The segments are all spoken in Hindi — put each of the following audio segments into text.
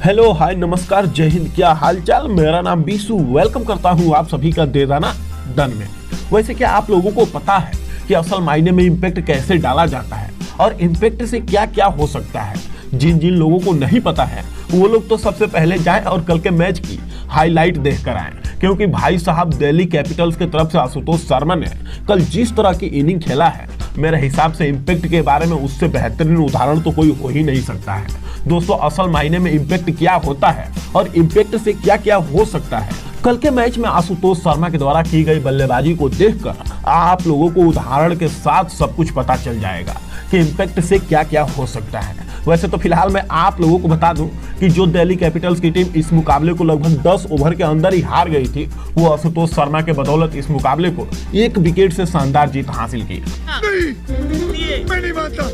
हेलो हाय नमस्कार जय हिंद। क्या हालचाल। मेरा नाम बीसू। वेलकम करता हूँ आप सभी का दे दाना डन में। वैसे क्या आप लोगों को पता है कि असल मायने में इम्पैक्ट कैसे डाला जाता है और इम्पैक्ट से क्या क्या हो सकता है। जिन जिन लोगों को नहीं पता है वो लोग तो सबसे पहले जाएं और कल के मैच की हाईलाइट देख कर आए, क्योंकि भाई साहब दिल्ली कैपिटल्स की तरफ से आशुतोष शर्मा ने कल जिस तरह की इनिंग खेला है, मेरे हिसाब से इम्पैक्ट के बारे में उससे बेहतरीन उदाहरण तो कोई हो ही नहीं सकता है। दोस्तों, असल मायने में इम्पैक्ट क्या होता है और इम्पैक्ट से क्या क्या हो सकता है, कल के मैच में आशुतोष शर्मा के द्वारा की गई बल्लेबाजी को देखकर आप लोगों को उदाहरण के साथ सब कुछ पता चल जाएगा कि इम्पैक्ट से क्या क्या हो सकता है। वैसे तो फिलहाल मैं आप लोगों को बता दूं कि जो दिल्ली कैपिटल्स की टीम इस मुकाबले को लगभग 10 ओवर के अंदर ही हार गई थी, वो आशुतोष शर्मा के बदौलत इस मुकाबले को 1 विकेट से शानदार जीत हासिल की। मैं नहीं मानता।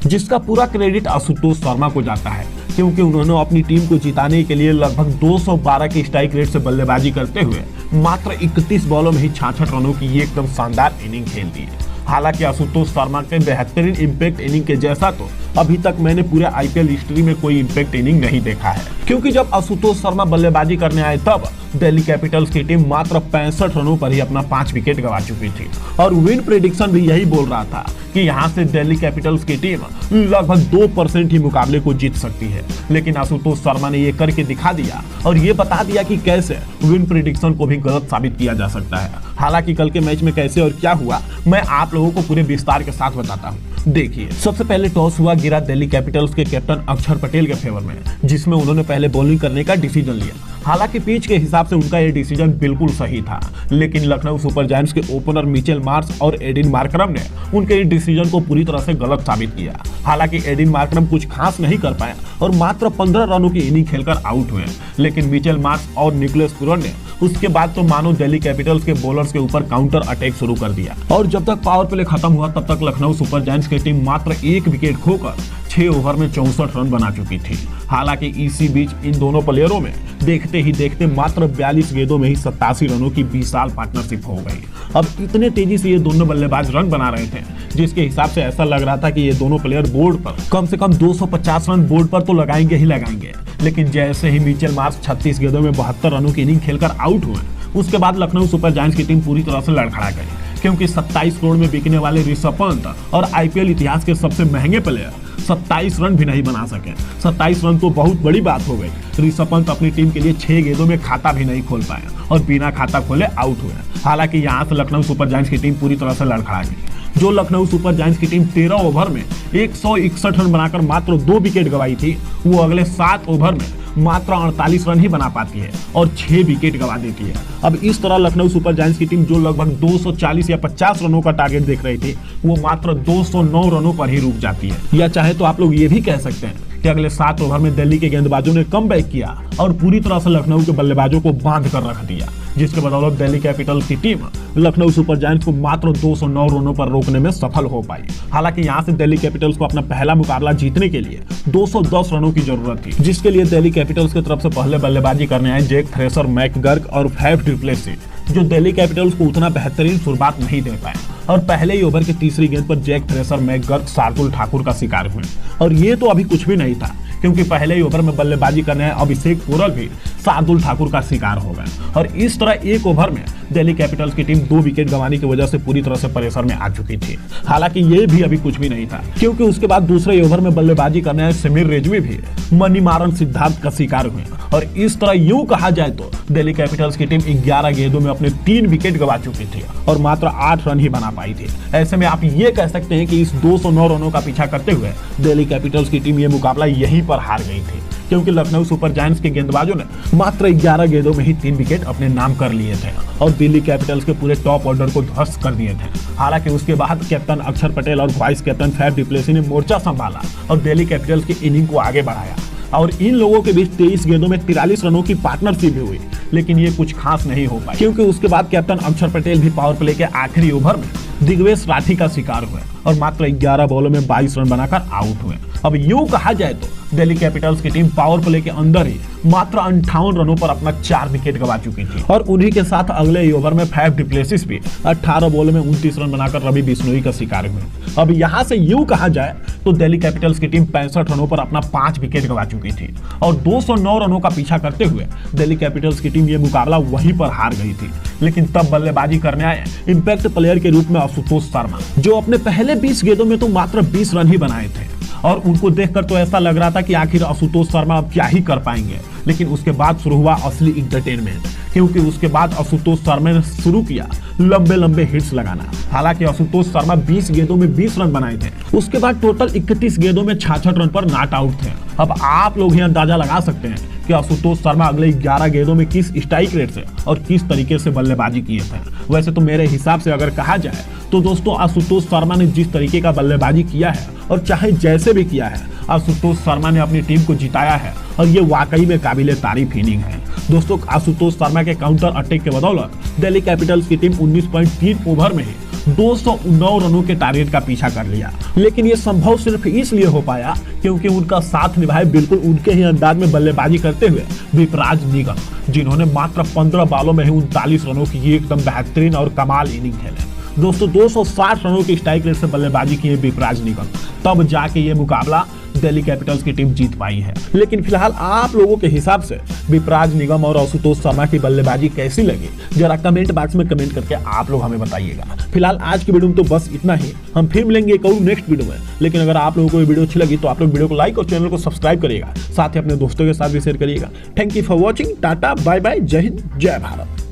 जिसका पूरा क्रेडिट आशुतोष शर्मा को जाता है, क्योंकि उन्होंने अपनी टीम को जिताने के लिए लगभग 212 की स्ट्राइक रेट से बल्लेबाजी करते हुए मात्र 31 बॉलों में ही 66 रनों की ये एकदम शानदार इनिंग खेल दी है। हालांकि आशुतोष शर्मा के बेहतरीन इम्पैक्ट इनिंग के जैसा तो अभी तक मैंने पूरे आईपीएल हिस्ट्री में कोई इम्पैक्ट इनिंग नहीं देखा है, क्योंकि जब आशुतोष शर्मा बल्लेबाजी करने आए तब दिल्ली कैपिटल्स की टीम मात्र 65 रनों पर ही अपना 5 विकेट गंवा चुकी थी और विन प्रेडिक्शन भी यही बोल रहा था कि यहां से दिल्ली कैपिटल्स की टीम लगभग 2% ही मुकाबले को जीत सकती है। लेकिन आशुतोष शर्मा ने ये करके दिखा दिया और ये बता दिया कि कैसे विन प्रेडिक्शन को भी गलत साबित किया जा सकता है। हालांकि कल के मैच में कैसे और क्या हुआ मैं आप लोगों को पूरे विस्तार के साथ बताता हूँ। देखिए, सबसे पहले टॉस हुआ गिरा दिल्ली कैपिटल्स के कैप्टन अक्षर पटेल के फेवर में, जिसमें उन्होंने पहले बॉलिंग करने का डिसीजन लिया। हालांकि पिच के हिसाब से उनका ये डिसीजन बिल्कुल सही था, लेकिन लखनऊ सुपर जायंट्स के ओपनर मिचेल मार्श और एडिन मार्करम ने उनके इस डिसीजन को पूरी तरह से गलत साबित किया। हालांकि एडिन मार्करम कुछ खास नहीं कर पाए और मात्र 15 रनों की इनिंग खेलकर आउट हुए, लेकिन मिचेल मार्श और निकोलस पुरन ने उसके बाद तो मानो दिल्ली कैपिटल्स के बॉलर्स के ऊपर काउंटर अटैक शुरू कर दिया और जब तक पावर प्ले खत्म हुआ तब तक लखनऊ सुपर जायंट्स की टीम मात्र 1 विकेट खोकर 6 ओवर में 64 रन बना चुकी थी। हालांकि इसी बीच इन दोनों प्लेयरों में देखते ही देखते मात्र 42 गेंदों में ही 87 रनों की विशाल पार्टनरशिप हो गई। अब इतने तेजी से ये दोनों बल्लेबाज रन बना रहे थे, जिसके हिसाब से ऐसा लग रहा था कि ये दोनों प्लेयर बोर्ड पर कम से कम 250 रन बोर्ड पर तो लगाएंगे ही लगाएंगे। लेकिन जैसे ही मिचेल मार्श 36 गेंदों में 72 रनों की इनिंग खेलकर आउट हुए, उसके बाद लखनऊ सुपर जायंट्स की टीम पूरी तरह से लड़खड़ा गई, क्योंकि 27 करोड़ में बिकने वाले ऋषभ पंत और आईपीएल इतिहास के सबसे महंगे प्लेयर 27 रन भी नहीं बना सके। 27 रन तो बहुत बड़ी बात हो गई। ऋषभ पंत अपनी टीम के लिए 6 गेंदों में खाता भी नहीं खोल पाए और बिना खाता खोले आउट हुए। हालांकि यहाँ से लखनऊ सुपर जायंट्स की टीम पूरी तरह से लड़खड़ा गई। जो लखनऊ सुपर जायंट्स की टीम 13 ओवर में 161 रन बनाकर मात्र 2 विकेट गंवाई थी, वो अगले 7 ओवर में मात्र 48 रन ही बना पाती है और 6 विकेट गंवा देती है। अब इस तरह लखनऊ सुपर जायंट्स की टीम जो लगभग 240 या 50 रनों का टारगेट देख रही थी, वो मात्र 209 रनों पर ही रुक जाती है। या चाहे तो आप लोग ये भी कह सकते हैं कि अगले 7 ओवर में दिल्ली के गेंदबाजों ने कमबैक किया और पूरी तरह से लखनऊ के बल्लेबाजों को बांध कर रख दिया, जिसके बदौलत दिल्ली कैपिटल्स की टीम लखनऊ सुपर जायंट्स को मात्र 209 रनों पर रोकने में सफल हो पाई। हालांकि यहां से दिल्ली कैपिटल्स को अपना पहला मुकाबला जीतने के लिए 210 रनों की जरूरत थी, जिसके लिए दिल्ली कैपिटल्स की तरफ से पहले बल्लेबाजी करने आए जैक थ्रेसर, मैकगर्क और फैफ डु प्लेसिस, जो दिल्ली कैपिटल्स को उतना बेहतरीन शुरुआत नहीं दे पाए और पहले ही ओवर की तीसरी गेंद पर Jake Fraser, McGurk, Shardul Thakur का शिकार हुए। और ये तो अभी कुछ भी नहीं था, क्योंकि पहले ही ओवर में बल्लेबाजी करने आए अभिषेक पोरल भी शार्दुल ठाकुर का शिकार हो गए और इस तरह 1 ओवर में दिल्ली कैपिटल्स की टीम 2 विकेट गंवाने की वजह से पूरी तरह से प्रेशर में आ चुकी थी। हालांकि ये भी अभी कुछ भी नहीं था, क्योंकि उसके बाद दूसरे ओवर में बल्लेबाजी करने आए समीर रिजवी भी मणिमारन सिद्धार्थ का शिकार हुए और इस तरह यूं कहा जाए तो दिल्ली कैपिटल्स की टीम 11 गेंदों में अपने 3 विकेट गंवा चुकी थी और मात्र 8 रन ही बना पाई थी। ऐसे में आप ये कह सकते हैं कि इस 209 रनों का पीछा करते हुए दिल्ली कैपिटल्स की टीम ये मुकाबला यहीं पर हार गई थी, क्योंकि लखनऊ सुपर जायंट्स के गेंदबाजों ने मात्र 11 गेंदों में ही 3 विकेट अपने नाम कर लिए थे और दिल्ली कैपिटल्स के पूरे टॉप ऑर्डर को ध्वस्त कर दिए थे। हालांकि उसके बाद कैप्टन अक्षर पटेल और vice captain Faf du Plessis ने मोर्चा संभाला और दिल्ली कैपिटल्स की इनिंग को आगे बढ़ाया और इन लोगों के बीच 23 गेंदों में 43 रनों की पार्टनरशिप भी हुई, लेकिन ये कुछ खास नहीं हो पाई, क्योंकि उसके बाद कैप्टन अक्षर पटेल भी पावर प्ले के आखिरी ओवर में दिग्वेश राठी का शिकार हुए और मात्र 11 बॉलों में 22 रन बनाकर आउट हुए। अब यूं कहा जाए तो दिल्ली कैपिटल्स की टीम पावर प्ले के अंदर ही मात्र 58 रनों पर अपना 4 विकेट गंवा चुकी थी और उन्हीं के साथ अगले ही ओवर में फैफ डु प्लेसिस भी 18 बॉल में 29 रन बनाकर रवि बिश्नोई का शिकार हुए। अब यहां से यूं कहा जाए तो दिल्ली कैपिटल्स की टीम 65 रनों पर अपना 5 विकेट गंवा चुकी थी और 209 रनों का पीछा करते हुए दिल्ली कैपिटल्स की टीम ये मुकाबला वहीं पर हार गई थी। लेकिन तब बल्लेबाजी करने आए इंपैक्ट प्लेयर के रूप में आशुतोष शर्मा, जो अपने पहले 20 गेंदों में तो मात्र 20 रन ही बनाए थे और उनको देखकर तो ऐसा लग रहा था कि आखिर आशुतोष शर्मा अब क्या ही कर पाएंगे। लेकिन उसके बाद शुरू हुआ असली इंटरटेनमेंट, क्योंकि उसके बाद आशुतोष शर्मा ने शुरू किया लंबे लंबे हिट्स लगाना। हालांकि आशुतोष शर्मा 20 गेंदों में 20 रन बनाए थे, उसके बाद टोटल 31 गेंदों में 66 रन पर नॉट आउट थे। अब आप लोग ही अंदाजा लगा सकते हैं कि आशुतोष शर्मा अगले 11 गेंदों में किस स्ट्राइक रेट से और किस तरीके से बल्लेबाजी किए थे। वैसे तो मेरे हिसाब से अगर कहा जाए तो दोस्तों आशुतोष शर्मा ने जिस तरीके का बल्लेबाजी किया है और चाहे जैसे भी किया है, आशुतोष शर्मा ने अपनी टीम को जिताया है और ये वाकई में काबिले तारीफ इनिंग है। दोस्तों आशुतोष शर्मा के काउंटर अटैक के बदौलत दिल्ली कैपिटल्स की टीम 19.3 ओवर में ही 209 रनों के टारगेट का पीछा कर लिया। लेकिन ये संभव सिर्फ इसलिए हो पाया क्योंकि उनका साथ निभाए बिल्कुल उनके ही अंदाज में बल्लेबाजी करते हुए विपराज निगम, जिन्होंने मात्र 15 बॉलों में ही 39 रनों की एकदम बेहतरीन और कमाल इनिंग खेले। दोस्तों 260 रनों की स्ट्राइक रेट से बल्लेबाजी की है विपराज निगम, तब जाके ये मुकाबला दिल्ली कैपिटल्स की टीम जीत पाई है। लेकिन फिलहाल आप लोगों के हिसाब से विपराज निगम और आशुतोष शर्मा की बल्लेबाजी कैसी लगी, जरा कमेंट बॉक्स में कमेंट करके आप लोग हमें बताइएगा। फिलहाल आज की वीडियो में तो बस इतना ही, हम फिर मिलेंगे एक और नेक्स्ट वीडियो में। लेकिन अगर आप लोगों को ये वीडियो अच्छी लगी तो आप लोग वीडियो को लाइक और चैनल को सब्सक्राइब करिएगा, साथ ही अपने दोस्तों के साथ भी शेयर करिएगा। Thank you for watching, tata bye bye, Jai Hind, जय भारत।